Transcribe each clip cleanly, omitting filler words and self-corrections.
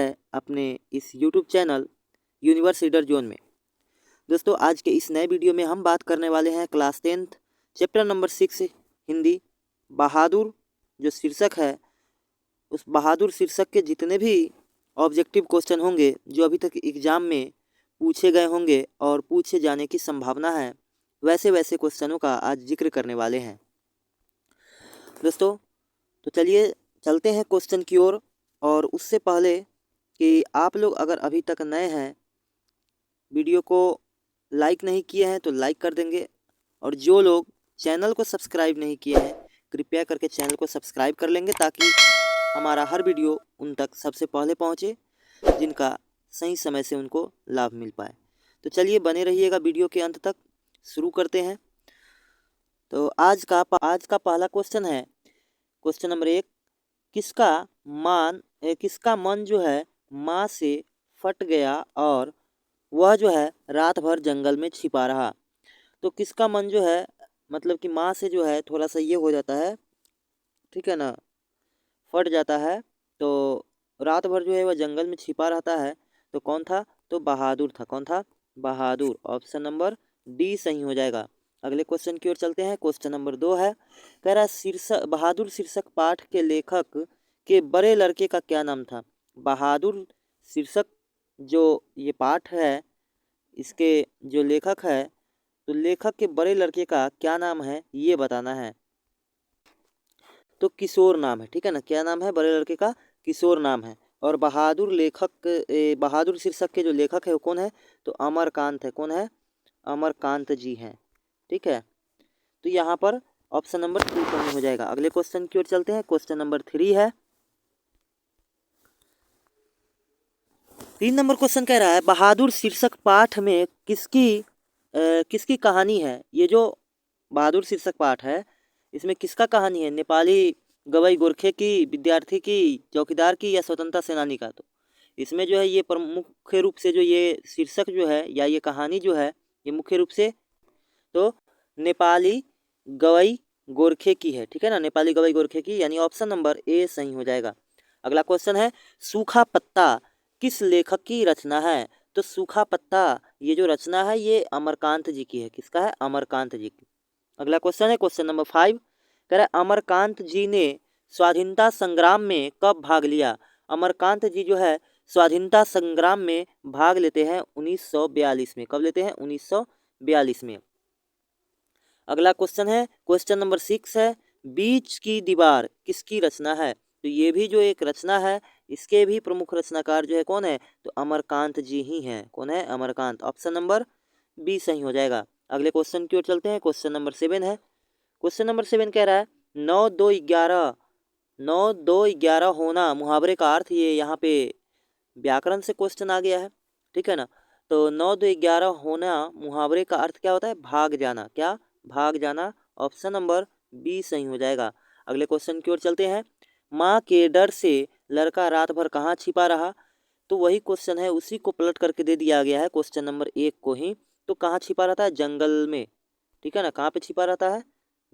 है अपने इस YouTube channel universe reader zone में। दोस्तों, आज के इस नए वीडियो में हम बात करने वाले हैं class 10th chapter number 6 Hindi Bahadur जो शीर्षक है, उस बहादुर शीर्षक के जितने भी ऑब्जेक्टिव क्वेश्चन होंगे जो अभी तक एग्जाम में पूछे गए होंगे और पूछे जाने की संभावना है, वैसे वैसे क्वेश्चनों का आज जिक्र करने वाले हैं। दोस्तों, तो चलिए चलते हैं क्वेश्चन की ओर। और उससे पहले कि आप लोग अगर अभी तक नए हैं, वीडियो को लाइक नहीं किए हैं तो लाइक कर देंगे, और जो लोग चैनल को सब्सक्राइब नहीं किए हैं कृपया करके चैनल को सब्सक्राइब कर लेंगे ताकि हमारा हर वीडियो उन तक सबसे पहले पहुंचे जिनका सही समय से उनको लाभ मिल पाए। तो चलिए बने रहिएगा वीडियो के अंत तक। शुरू करते हैं। तो आज का पहला क्वेश्चन है क्वेश्चन नंबर 1। किसका मन जो है माँ से फट गया और वह जो है रात भर जंगल में छिपा रहा। तो किसका मन जो है मतलब कि माँ से जो है थोड़ा सा ये हो जाता है, ठीक है ना, फट जाता है, तो रात भर जो है वह जंगल में छिपा रहता है। तो कौन था? तो बहादुर था। कौन था? बहादुर। ऑप्शन नंबर डी सही हो जाएगा। अगले क्वेश्चन की ओर चलते हैं। क्वेश्चन नंबर 2 है, कह रहा शीर्षक बहादुर शीर्षक पाठ के लेखक के बड़े लड़के का क्या नाम था? बहादुर शीर्षक जो ये पाठ है, इसके जो लेखक है, तो लेखक के बड़े लड़के का क्या नाम है ये बताना है। तो किशोर नाम है, ठीक है ना। क्या नाम है बड़े लड़के का? किशोर नाम है। और बहादुर शीर्षक के जो लेखक है वो कौन है? तो अमरकांत है। कौन है? अमरकांत जी हैं, ठीक है। तो यहाँ पर ऑप्शन नंबर 2 सही हो जाएगा। अगले क्वेश्चन की ओर चलते हैं। क्वेश्चन नंबर 3 है। 3 नंबर क्वेश्चन कह रहा है बहादुर शीर्षक पाठ में किसकी कहानी है? ये जो बहादुर शीर्षक पाठ है इसमें किसका कहानी है? नेपाली गवई गोरखे की, विद्यार्थी की, चौकीदार की या स्वतंत्रता सेनानी का? तो इसमें जो है ये मुख्य रूप से जो ये शीर्षक जो है या ये कहानी जो है ये मुख्य रूप से तो नेपाली गवई गोरखे की है, ठीक है ना। नेपाली गवई गोरखे की, यानी ऑप्शन नंबर ए सही हो जाएगा। अगला क्वेश्चन है सूखा पत्ता किस लेखक की रचना है? तो सूखा पत्ता ये जो रचना है ये अमरकांत जी की है। किसका है? अमरकांत जी की। अगला क्वेश्चन है क्वेश्चन नंबर 5, कह रहा है अमरकांत जी ने स्वाधीनता संग्राम में कब भाग लिया? अमरकांत जी जो है स्वाधीनता संग्राम में भाग लेते हैं 1942 में। कब लेते हैं? 1942 में। अगला क्वेश्चन है क्वेश्चन नंबर 6 है, बीच की दीवार किसकी रचना है? तो ये भी जो एक रचना है इसके भी प्रमुख रचनाकार जो है कौन है? तो अमरकांत जी ही हैं। कौन है? अमरकांत। ऑप्शन नंबर बी सही हो जाएगा। अगले क्वेश्चन की ओर चलते हैं। क्वेश्चन नंबर 7 है। क्वेश्चन नंबर 7 कह रहा है 9 2 11 होना मुहावरे का अर्थ। ये यहाँ पे व्याकरण से क्वेश्चन आ गया है, ठीक है ना। तो 9 2 11 होना मुहावरे का अर्थ क्या होता है? भाग जाना। क्या? भाग जाना। ऑप्शन नंबर बी सही हो जाएगा। अगले क्वेश्चन की ओर चलते हैं। माँ के डर से लड़का रात भर कहाँ छिपा रहा? तो वही क्वेश्चन है, उसी को पलट करके दे दिया गया है क्वेश्चन नंबर 1 को ही। तो कहाँ छिपा रहता है? जंगल में, ठीक है ना। कहाँ पे छिपा रहता है?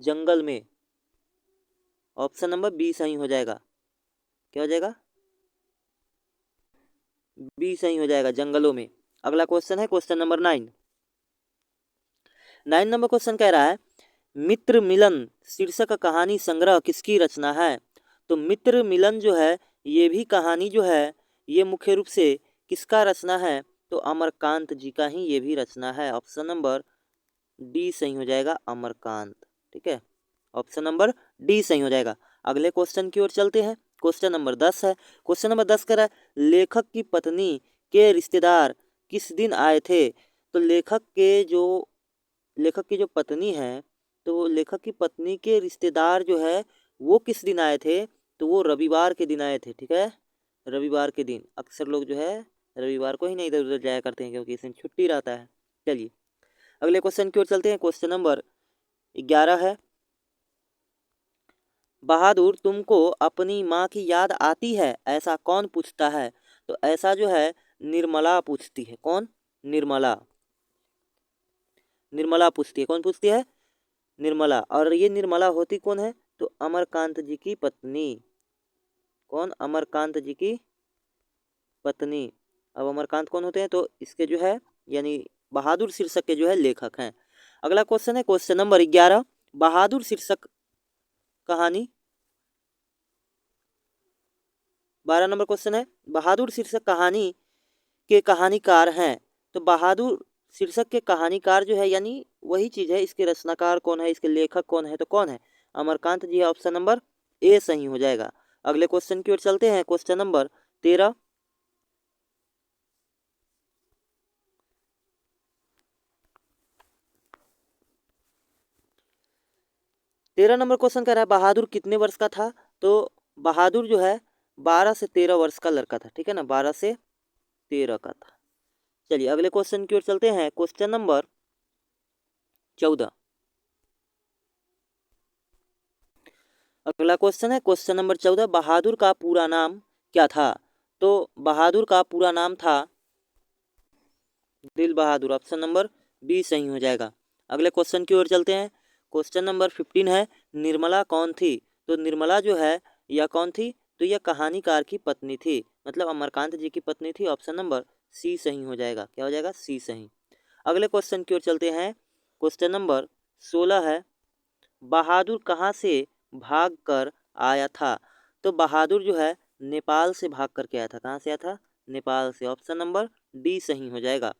जंगल में। ऑप्शन नंबर बी सही हो जाएगा। क्या हो जाएगा? बी सही हो जाएगा, जंगलों में। अगला क्वेश्चन है क्वेश्चन नंबर 9। 9 नंबर क्वेश्चन कह रहा है मित्र मिलन शीर्षक कहानी संग्रह किसकी रचना है? तो मित्र मिलन जो है ये भी कहानी जो है ये मुख्य रूप से किसका रचना है? तो अमरकांत जी का ही ये भी रचना है। ऑप्शन नंबर डी सही हो जाएगा, अमरकांत, ठीक है। ऑप्शन नंबर डी सही हो जाएगा। अगले क्वेश्चन की ओर चलते हैं। क्वेश्चन नंबर 10 है। क्वेश्चन नंबर 10 कह रहा है लेखक की पत्नी के रिश्तेदार किस दिन आए थे? तो लेखक की जो पत्नी है, तो लेखक की पत्नी के रिश्तेदार जो है वो किस दिन आए थे? तो वो रविवार के दिन आए थे, ठीक है। रविवार के दिन अक्सर लोग जो है रविवार को ही नहीं इधर उधर जाया करते हैं क्योंकि इस दिन छुट्टी रहता है। चलिए अगले क्वेश्चन की ओर चलते हैं। क्वेश्चन नंबर 11 है। बहादुर तुमको अपनी माँ की याद आती है ऐसा कौन पूछता है? तो ऐसा जो है निर्मला पूछती है। कौन? निर्मला। निर्मला पूछती है। कौन पूछती है? निर्मला। और ये निर्मला होती कौन है? तो अमरकांत जी की पत्नी। कौन? अमरकांत जी की पत्नी। अब अमरकांत कौन होते हैं? तो इसके जो है यानी बहादुर शीर्षक के जो है लेखक हैं। अगला क्वेश्चन है क्वेश्चन नंबर 11, बहादुर शीर्षक कहानी। 12 नंबर क्वेश्चन है बहादुर शीर्षक कहानी के कहानीकार हैं। तो बहादुर शीर्षक के कहानीकार जो है यानी वही चीज है, इसके रचनाकार कौन है, इसके लेखक कौन है? तो कौन है? अमरकांत जी है। ऑप्शन नंबर ए सही हो जाएगा। अगले क्वेश्चन की ओर चलते हैं। क्वेश्चन नंबर 13, 13 नंबर क्वेश्चन कह रहा है बहादुर कितने वर्ष का था? तो बहादुर जो है 12 से 13 वर्ष का लड़का था, ठीक है ना, 12 से 13 का था। चलिए अगले क्वेश्चन की ओर चलते हैं। क्वेश्चन नंबर 14, अगला क्वेश्चन है क्वेश्चन नंबर 14, बहादुर का पूरा नाम क्या था? तो बहादुर का पूरा नाम था दिल बहादुर। ऑप्शन नंबर बी सही हो जाएगा। अगले क्वेश्चन की ओर चलते हैं। क्वेश्चन नंबर 15 है निर्मला कौन थी? तो निर्मला जो है यह कौन थी? तो यह कहानीकार की पत्नी थी, मतलब अमरकांत जी की पत्नी थी। ऑप्शन नंबर सी सही हो जाएगा। क्या हो जाएगा? सी सही। अगले क्वेश्चन की ओर चलते हैं। क्वेश्चन नंबर 16 है बहादुर कहाँ से भाग कर आया था? तो बहादुर जो है नेपाल से भाग करके आया था। कहाँ से आया था? नेपाल से। ऑप्शन नंबर डी सही हो जाएगा।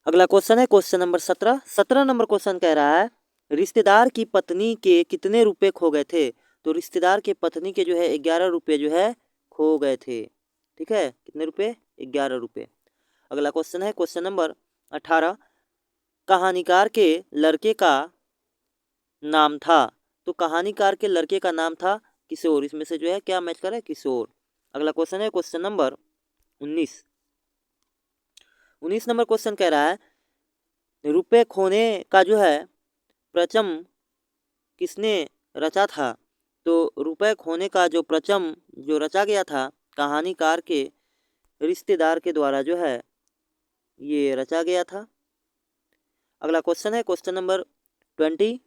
अगला क्वेश्चन है क्वेश्चन नंबर 17, 17 नंबर क्वेश्चन कह रहा है रिश्तेदार की पत्नी के कितने रुपए खो गए थे? तो रिश्तेदार के पत्नी के जो है 11 रुपए जो है खो गए थे, ठीक है। कितने रुपए? 11 रुपए। अगला क्वेश्चन है क्वेश्चन नंबर 18, कहानीकार के लड़के का नाम था? तो कहानीकार के लड़के का नाम था किशोर। इसमें से जो है क्या मैच कर रहा है? किशोर। अगला क्वेश्चन है क्वेश्चन नंबर 19, 19 नंबर क्वेश्चन कह रहा है रुपए खोने का जो है प्रचम किसने रचा था? तो रुपए खोने का जो प्रचम जो रचा गया था कहानीकार के रिश्तेदार के द्वारा जो है ये रचा गया था। अगला क्वेश्चन है क्वेश्चन नंबर 20,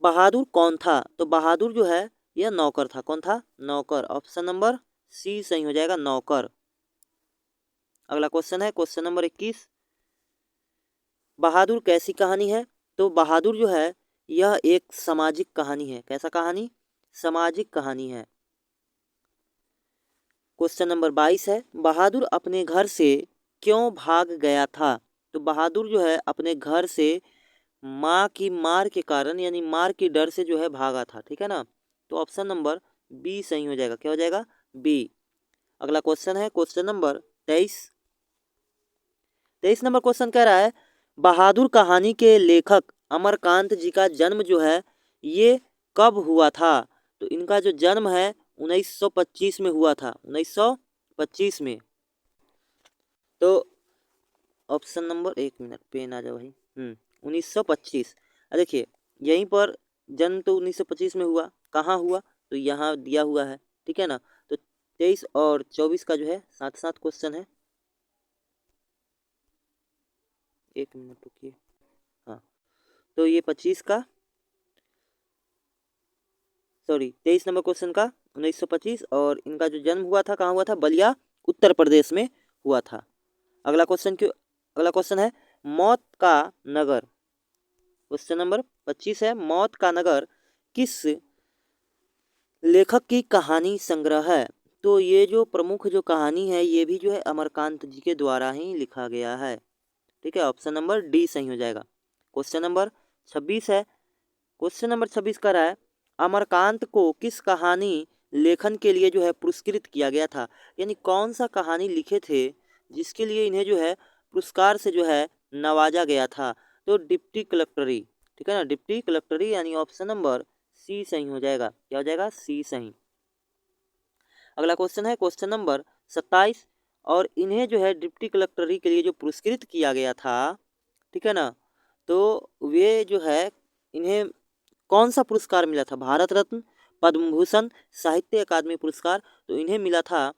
बहादुर कौन था? तो बहादुर जो है यह नौकर था। कौन था? नौकर। ऑप्शन नंबर सी सही हो जाएगा, नौकर। अगला क्वेश्चन है क्वेश्चन नंबर 21, बहादुर कैसी कहानी है? तो बहादुर जो है यह एक सामाजिक कहानी है। कैसा कहानी? सामाजिक कहानी है। क्वेश्चन नंबर 22 है बहादुर अपने घर से क्यों भाग गया था? तो बहादुर जो है अपने घर से माँ की मार के कारण यानी मार की डर से जो है भागा था, ठीक है ना। तो ऑप्शन नंबर बी सही हो जाएगा। क्या हो जाएगा? बी। अगला क्वेश्चन है क्वेश्चन नंबर 23, 23 नंबर क्वेश्चन कह रहा है बहादुर कहानी के लेखक अमरकांत जी का जन्म जो है ये कब हुआ था? तो इनका जो जन्म है 1925 में हुआ था। 1925 में। तो ऑप्शन नंबर, एक मिनट पेन आ जाओ भाई। 1925। देखिए यहीं पर जन्म तो 1925 में हुआ। कहाँ हुआ? तो यहाँ दिया हुआ है, ठीक है ना। तो 23 और 24 का जो है साथ साथ क्वेश्चन है। एक मिनट रुकिए। हाँ, तो ये 25 का, सॉरी 23 नंबर क्वेश्चन का 1925 और इनका जो जन्म हुआ था कहाँ हुआ था? बलिया उत्तर प्रदेश में हुआ था। अगला क्वेश्चन है मौत का नगर। क्वेश्चन नंबर 25 है मौत का नगर किस लेखक की कहानी संग्रह है? तो ये जो प्रमुख जो कहानी है ये भी जो है अमरकांत जी के द्वारा ही लिखा गया है, ठीक है। ऑप्शन नंबर डी सही हो जाएगा। क्वेश्चन नंबर 26 है। क्वेश्चन नंबर 26 का रहा है अमरकांत को किस कहानी लेखन के लिए जो है पुरस्कृत किया गया था? यानी कौन सा कहानी लिखे थे जिसके लिए इन्हें जो है पुरस्कार से जो है नवाजा गया था? तो डिप्टी कलेक्टरी, ठीक है ना, डिप्टी कलेक्टरी यानी ऑप्शन नंबर सी सही हो जाएगा। क्या हो जाएगा? सी सही। अगला क्वेश्चन है क्वेश्चन नंबर 27, और इन्हें जो है डिप्टी कलेक्टरी के लिए जो पुरस्कृत किया गया था, ठीक है ना, तो वे जो है इन्हें कौन सा पुरस्कार मिला था? भारत रत्न, पद्म भूषण, साहित्य अकादमी पुरस्कार। तो इन्हें मिला था,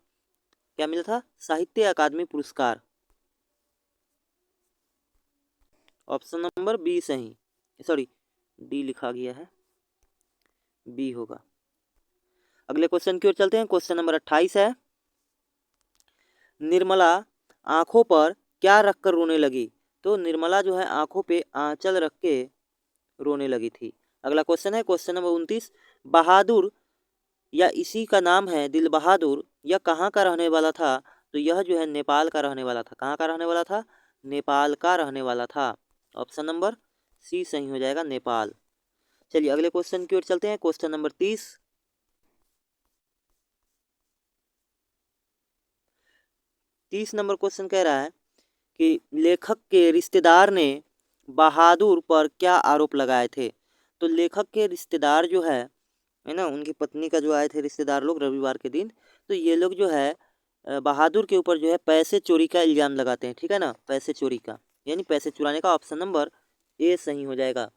क्या मिला था? साहित्य अकादमी पुरस्कार। ऑप्शन नंबर बी सही, सॉरी डी लिखा गया है, बी होगा। अगले क्वेश्चन की ओर चलते हैं। क्वेश्चन नंबर 28 है निर्मला आंखों पर क्या रखकर रोने लगी? तो निर्मला जो है आंखों पे आंचल रख के रोने लगी थी। अगला क्वेश्चन है क्वेश्चन नंबर 29। बहादुर या इसी का नाम है दिल बहादुर, यह कहाँ का रहने वाला था? तो यह जो है नेपाल का रहने वाला था। कहाँ का रहने वाला था? नेपाल का रहने वाला था। ऑप्शन नंबर सी सही हो जाएगा, नेपाल। चलिए अगले क्वेश्चन की ओर चलते हैं। Question number 30। 30 नंबर क्वेश्चन कह रहा है कि लेखक के रिश्तेदार ने बहादुर पर क्या आरोप लगाए थे? तो लेखक के रिश्तेदार जो है ना, उनकी पत्नी का जो आए थे रिश्तेदार लोग रविवार के दिन, तो ये लोग जो है बहादुर के ऊपर जो है पैसे चोरी का इल्ज़ाम लगाते हैं। ठीक है ना, पैसे चोरी का यानी पैसे चुराने का। ऑप्शन नंबर ए सही हो जाएगा।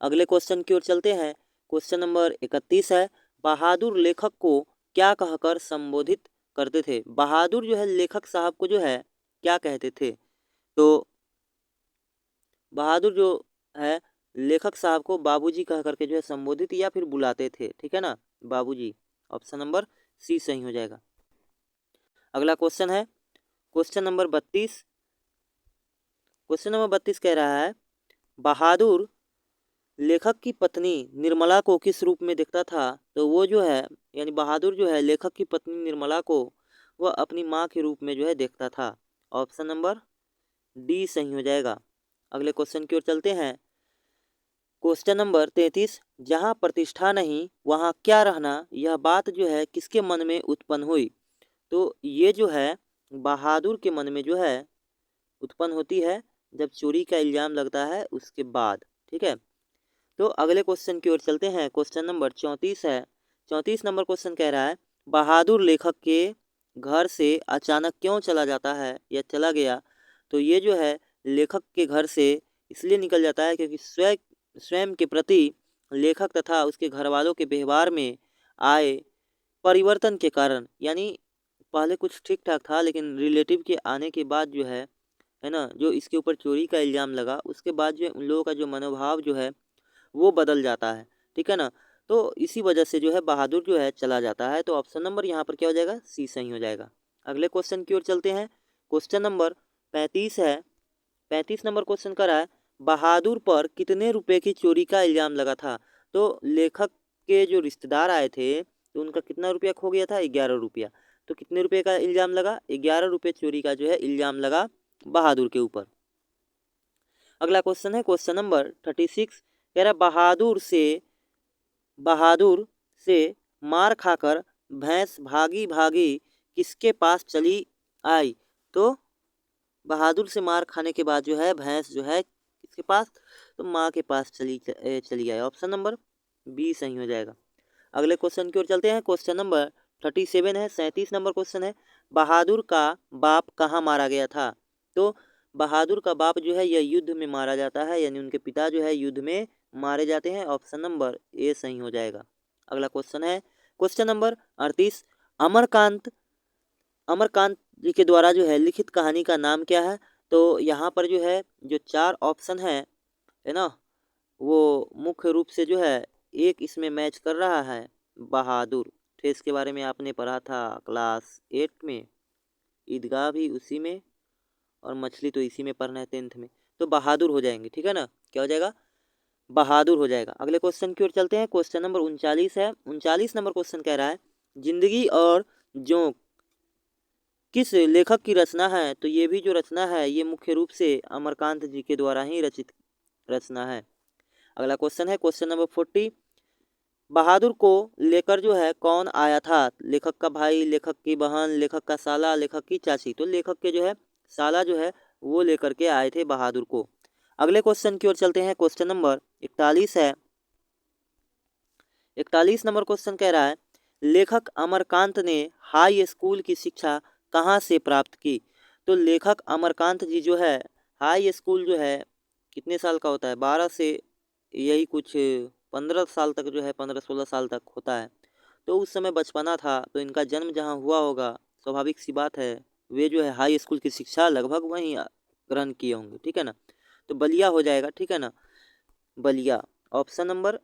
अगले क्वेश्चन की ओर चलते हैं। क्वेश्चन नंबर 31 है, बहादुर लेखक को क्या कहकर संबोधित करते थे? बहादुर जो है लेखक साहब को जो है क्या कहते थे? तो बहादुर जो है लेखक साहब को बाबूजी कह करके जो है संबोधित या फिर बुलाते थे। ठीक है ना, बाबूजी। ऑप्शन नंबर सी सही हो जाएगा। अगला क्वेश्चन है क्वेश्चन नंबर 32। क्वेश्चन नंबर 32 कह रहा है, बहादुर लेखक की पत्नी निर्मला को किस रूप में देखता था? तो वो जो है यानी बहादुर जो है लेखक की पत्नी निर्मला को वह अपनी माँ के रूप में जो है देखता था। ऑप्शन नंबर डी सही हो जाएगा। अगले क्वेश्चन की ओर चलते हैं। Question number 33। जहाँ प्रतिष्ठा नहीं वहाँ क्या रहना, यह बात जो है किसके मन में उत्पन्न हुई? तो ये जो है बहादुर के मन में जो है उत्पन्न होती है जब चोरी का इल्ज़ाम लगता है उसके बाद। ठीक है, तो अगले क्वेश्चन की ओर चलते हैं। क्वेश्चन नंबर 34 है। 34 नंबर क्वेश्चन कह रहा है, बहादुर लेखक के घर से अचानक क्यों चला जाता है या चला गया? तो ये जो है लेखक के घर से इसलिए निकल जाता है क्योंकि स्वयं स्वयं के प्रति लेखक तथा उसके घर वालों के व्यवहार में आए परिवर्तन के कारण, यानी पहले कुछ ठीक ठाक था लेकिन रिलेटिव के आने के बाद जो है ना, जो इसके ऊपर चोरी का इल्ज़ाम लगा उसके बाद जो है उन लोगों का जो मनोभाव जो है वो बदल जाता है। ठीक है ना, तो इसी वजह से जो है बहादुर जो है चला जाता है। तो ऑप्शन नंबर यहाँ पर क्या हो जाएगा? सी सही हो जाएगा। अगले क्वेश्चन की ओर चलते हैं। क्वेश्चन नंबर 35 है। 35 नंबर क्वेश्चन का रहा है, बहादुर पर कितने रुपए की चोरी का इल्ज़ाम लगा था? तो लेखक के जो रिश्तेदार आए थे तो उनका कितना रुपया खो गया था? 11 रुपया। तो कितने रुपए का इल्ज़ाम लगा? 11 रुपये चोरी का जो है इल्ज़ाम लगा बहादुर के ऊपर। अगला क्वेश्चन है क्वेश्चन नंबर 36। कह रहा है, बहादुर से मार खाकर भैंस भागी भागी किसके पास चली आई? तो बहादुर से मार खाने के बाद जो है भैंस जो है किसके पास? तो माँ के पास चली आई। ऑप्शन नंबर बी सही हो जाएगा। अगले क्वेश्चन की ओर चलते हैं। क्वेश्चन नंबर 37 है। 37 नंबर क्वेश्चन है, बहादुर का बाप कहाँ मारा गया था? तो बहादुर का बाप जो है यह युद्ध में मारा जाता है, यानी उनके पिता जो है युद्ध में मारे जाते हैं। ऑप्शन नंबर ए सही हो जाएगा। अगला क्वेश्चन है क्वेश्चन नंबर 38। अमरकांत अमरकांत जी के द्वारा जो है लिखित कहानी का नाम क्या है? तो यहाँ पर जो है जो चार ऑप्शन है ना, वो मुख्य रूप से जो है एक इसमें मैच कर रहा है बहादुर। फेस के बारे में आपने पढ़ा था क्लास 8 में, ईदगाह भी उसी में, और मछली तो इसी में पढ़ना है 10th में। तो बहादुर हो जाएंगे। ठीक है ना, क्या हो जाएगा? बहादुर हो जाएगा। अगले क्वेश्चन की ओर चलते हैं। क्वेश्चन नंबर 39 है। 39 नंबर क्वेश्चन कह रहा है, जिंदगी और जोंक किस लेखक की रचना है? तो ये भी जो रचना है ये मुख्य रूप से अमरकांत जी के द्वारा ही रचित रचना है। अगला क्वेश्चन है क्वेश्चन नंबर 40। बहादुर को लेकर जो है कौन आया था? लेखक का भाई, लेखक की बहन, लेखक का साला, लेखक की चाची। तो लेखक के जो है साला जो है वो लेकर के आए थे बहादुर को। अगले क्वेश्चन की ओर चलते हैं। क्वेश्चन नंबर 41 है। 41 नंबर क्वेश्चन कह रहा है, लेखक अमरकांत ने हाई स्कूल की शिक्षा कहाँ से प्राप्त की? तो लेखक अमरकांत जी जो है हाई स्कूल जो है कितने साल का होता है? 12 से यही कुछ 15 साल तक जो है 15-16 साल तक होता है। तो उस समय बचपना था तो इनका जन्म जहाँ हुआ होगा, स्वाभाविक सी बात है वे जो है हाई स्कूल की शिक्षा लगभग वहीं ग्रहण किए होंगे। ठीक है ना, तो बलिया हो जाएगा। ठीक है ना, बलिया। ऑप्शन नंबर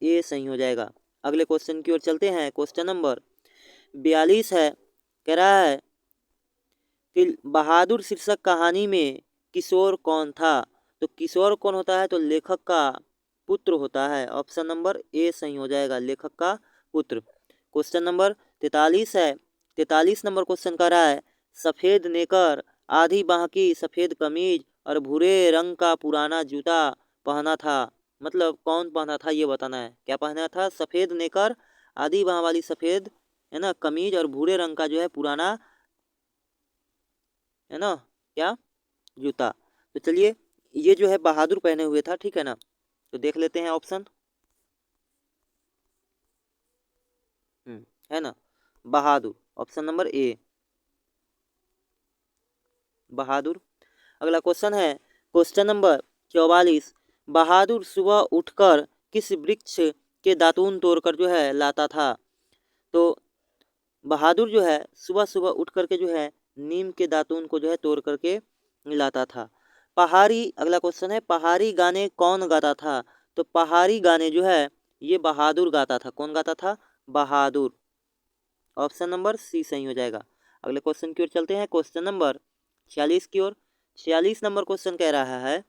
ए सही हो जाएगा। अगले क्वेश्चन की ओर चलते हैं। क्वेश्चन नंबर 42 है। कह रहा है, कि बहादुर शीर्षक कहानी में किशोर कौन था? तो किशोर कौन होता है? तो लेखक का पुत्र होता है। ऑप्शन नंबर ए सही हो जाएगा, लेखक का पुत्र। क्वेश्चन नंबर 43 है। 43 नंबर क्वेश्चन कह रहा है सफेद नेकर, आधी बाह की सफेद कमीज और भूरे रंग का पुराना जूता पहना था। मतलब कौन पहना था ये बताना है। क्या पहना था? सफेद नेकर, आधी बाह वाली सफेद है ना कमीज और भूरे रंग का जो है पुराना है ना क्या जूता। तो चलिए ये जो है बहादुर पहने हुए था, ठीक है ना। तो देख लेते हैं ऑप्शन। है ना बहादुर, ऑप्शन नंबर ए बहादुर। अगला क्वेश्चन है क्वेश्चन नंबर 44। बहादुर सुबह उठकर किस वृक्ष के दातून तोड़कर जो है लाता था? तो बहादुर जो है सुबह सुबह उठ करके जो है नीम के दातून को जो है तोड़ करके लाता था। पहाड़ी, अगला क्वेश्चन है पहाड़ी गाने कौन गाता था? तो पहाड़ी गाने जो है ये बहादुर गाता था। कौन गाता था? बहादुर। ऑप्शन नंबर सी सही हो जाएगा। अगले क्वेश्चन की ओर चलते हैं, क्वेश्चन नंबर 46 की ओर। 46 नंबर क्वेश्चन कह रहा है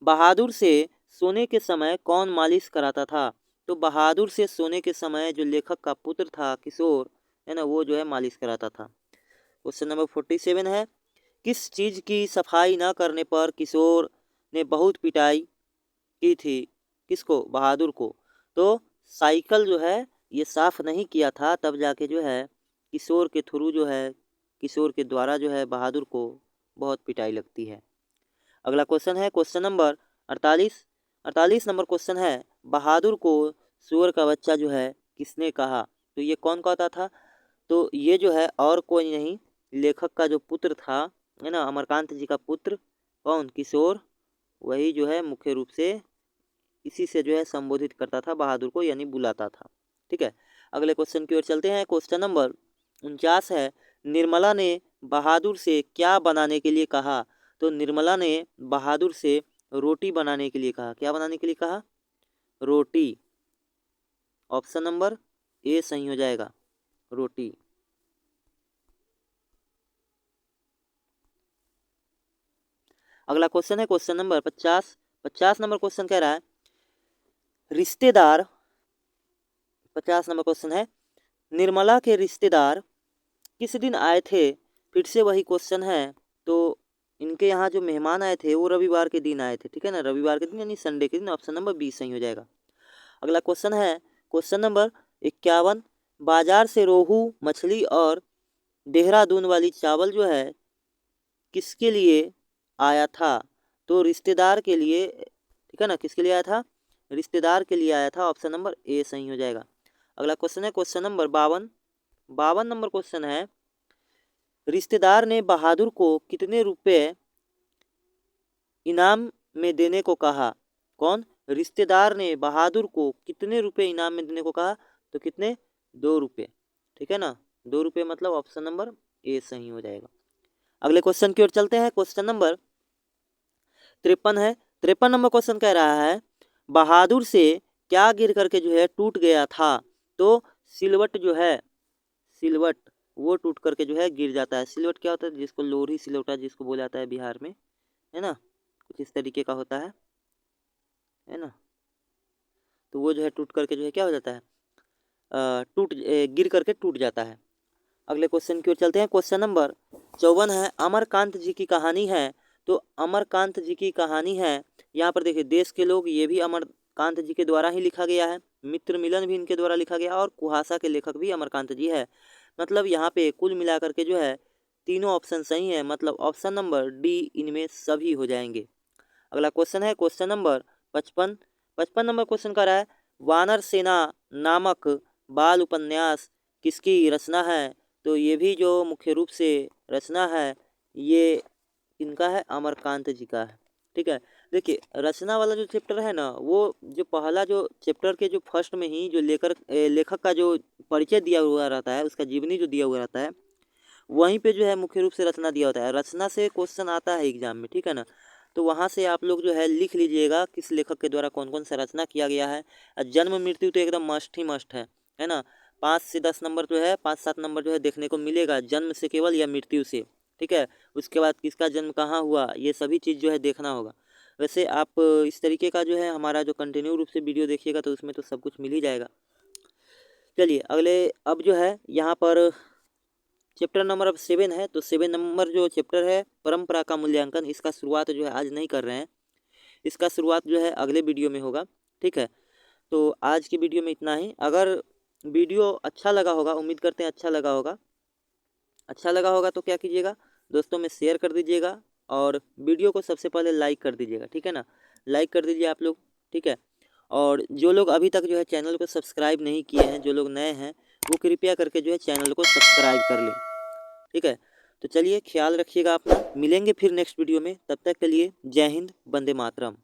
बहादुर से सोने के समय कौन मालिश कराता था? तो बहादुर से सोने के समय जो लेखक का पुत्र था किशोर है ना वो जो है मालिश कराता था। क्वेश्चन नंबर 47 है किस चीज़ की सफाई न करने पर किशोर ने बहुत पिटाई की थी? किसको? बहादुर को। तो साइकिल जो है ये साफ नहीं किया था, तब जाके जो है किशोर के थ्रू जो है किशोर के द्वारा जो है बहादुर को बहुत पिटाई लगती है। अगला क्वेश्चन है क्वेश्चन नंबर 48। 48 नंबर क्वेश्चन है बहादुर को सुअर का बच्चा जो है किसने कहा? तो ये कौन कहता था? तो ये जो है और कोई नहीं, लेखक का जो पुत्र था है ना अमरकांत जी का पुत्र, कौन? किशोर। वही जो है मुख्य रूप से इसी से जो है संबोधित करता था बहादुर को, यानी बुलाता था। ठीक है, अगले क्वेश्चन की ओर चलते हैं। क्वेश्चन नंबर 49 है निर्मला ने बहादुर से क्या बनाने के लिए कहा? तो निर्मला ने बहादुर से रोटी बनाने के लिए कहा। क्या बनाने के लिए कहा? रोटी। ऑप्शन नंबर ए सही हो जाएगा, रोटी। अगला क्वेश्चन है क्वेश्चन नंबर 50। 50 नंबर क्वेश्चन कह रहा है रिश्तेदार। 50 नंबर क्वेश्चन है निर्मला के रिश्तेदार किस दिन आए थे? फिर से वही क्वेश्चन है। तो इनके यहाँ जो मेहमान आए थे वो रविवार के दिन आए थे, ठीक है ना, रविवार के दिन यानी संडे के दिन। ऑप्शन नंबर बी सही हो जाएगा। अगला क्वेश्चन है क्वेश्चन नंबर 51। बाजार से रोहू मछली और देहरादून वाली चावल जो है किसके लिए आया था? तो रिश्तेदार के लिए, ठीक है ना, किसके लिए आया था? रिश्तेदार के लिए आया था। ऑप्शन नंबर ए सही हो जाएगा। अगला क्वेश्चन है क्वेश्चन नंबर 52। 52 नंबर क्वेश्चन है रिश्तेदार ने बहादुर को कितने रुपए इनाम में देने को कहा? कौन? रिश्तेदार ने बहादुर को कितने रुपए इनाम में देने को कहा? तो कितने? 2 रुपये। ठीक है ना, 2 रुपये, मतलब ऑप्शन नंबर ए सही हो जाएगा। अगले क्वेश्चन की ओर चलते हैं। क्वेश्चन नंबर 53 है। 53 नंबर क्वेश्चन कह रहा है बहादुर से क्या गिर करके जो है टूट गया था? तो सिलवट जो है, सिलवट वो टूट करके जो है गिर जाता है। सिलवट क्या होता है? जिसको लोरी सिलवटा जिसको बोला जाता है बिहार में, है ना, कुछ इस तरीके का होता है ना। तो वो जो है टूट करके जो है क्या हो जाता है, गिर करके टूट जाता है। अगले क्वेश्चन की ओर चलते हैं। क्वेश्चन नंबर 54 है अमरकांत जी की कहानी है। तो अमरकांत जी की कहानी है, यहाँ पर देखिए देश के लोग ये भी अमरकांत जी के द्वारा ही लिखा गया है, मित्र मिलन भी इनके द्वारा लिखा गया और कुहासा के लेखक भी अमरकांत जी है। मतलब यहाँ पे कुल मिलाकर के जो है तीनों ऑप्शन सही है, मतलब ऑप्शन नंबर डी इनमें सभी हो जाएंगे। अगला क्वेश्चन है क्वेश्चन नंबर 55। 55 नंबर क्वेश्चन का रहा है वानर सेना नामक बाल उपन्यास किसकी रचना है? तो ये भी जो मुख्य रूप से रचना है ये इनका है, अमरकांत जी का है। ठीक है, देखिए रचना वाला जो चैप्टर है ना, वो जो पहला जो चैप्टर के जो फर्स्ट में ही जो लेखक का जो परिचय दिया हुआ रहता है, उसका जीवनी जो दिया हुआ रहता है, वहीं पे जो है मुख्य रूप से रचना दिया होता है। रचना से क्वेश्चन आता है एग्जाम में, ठीक है ना। तो वहाँ से आप लोग जो है लिख लीजिएगा किस लेखक के द्वारा कौन कौन सा रचना किया गया है। जन्म मृत्यु तो एकदम मस्ट ही मस्ट है ना। 5 से 10 नंबर जो है, 5-7 नंबर जो है देखने को मिलेगा, जन्म से केवल या मृत्यु से, ठीक है। उसके बाद किसका जन्म कहाँ हुआ, ये सभी चीज़ जो है देखना होगा। वैसे आप इस तरीके का जो है हमारा जो कंटिन्यू रूप से वीडियो देखिएगा तो उसमें तो सब कुछ मिल ही जाएगा। चलिए अगले, अब जो है यहाँ पर चैप्टर नंबर अब 7 है, तो 7 नंबर जो चैप्टर है परंपरा का मूल्यांकन, इसका शुरुआत जो है आज नहीं कर रहे हैं, इसका शुरुआत जो है अगले वीडियो में होगा, ठीक है। तो आज की वीडियो में इतना ही। अगर वीडियो अच्छा लगा होगा, उम्मीद करते हैं अच्छा लगा होगा, अच्छा लगा होगा तो क्या कीजिएगा, दोस्तों में शेयर कर दीजिएगा और वीडियो को सबसे पहले लाइक कर दीजिएगा, ठीक है ना। लाइक कर दीजिए आप लोग, ठीक है। और जो लोग अभी तक जो है चैनल को सब्सक्राइब नहीं किए हैं, जो लोग नए हैं, वो कृपया करके जो है चैनल को सब्सक्राइब कर लें, ठीक है। तो चलिए ख्याल रखिएगा अपना, मिलेंगे फिर नेक्स्ट वीडियो में, तब तक के लिए जय हिंद, वंदे मातरम।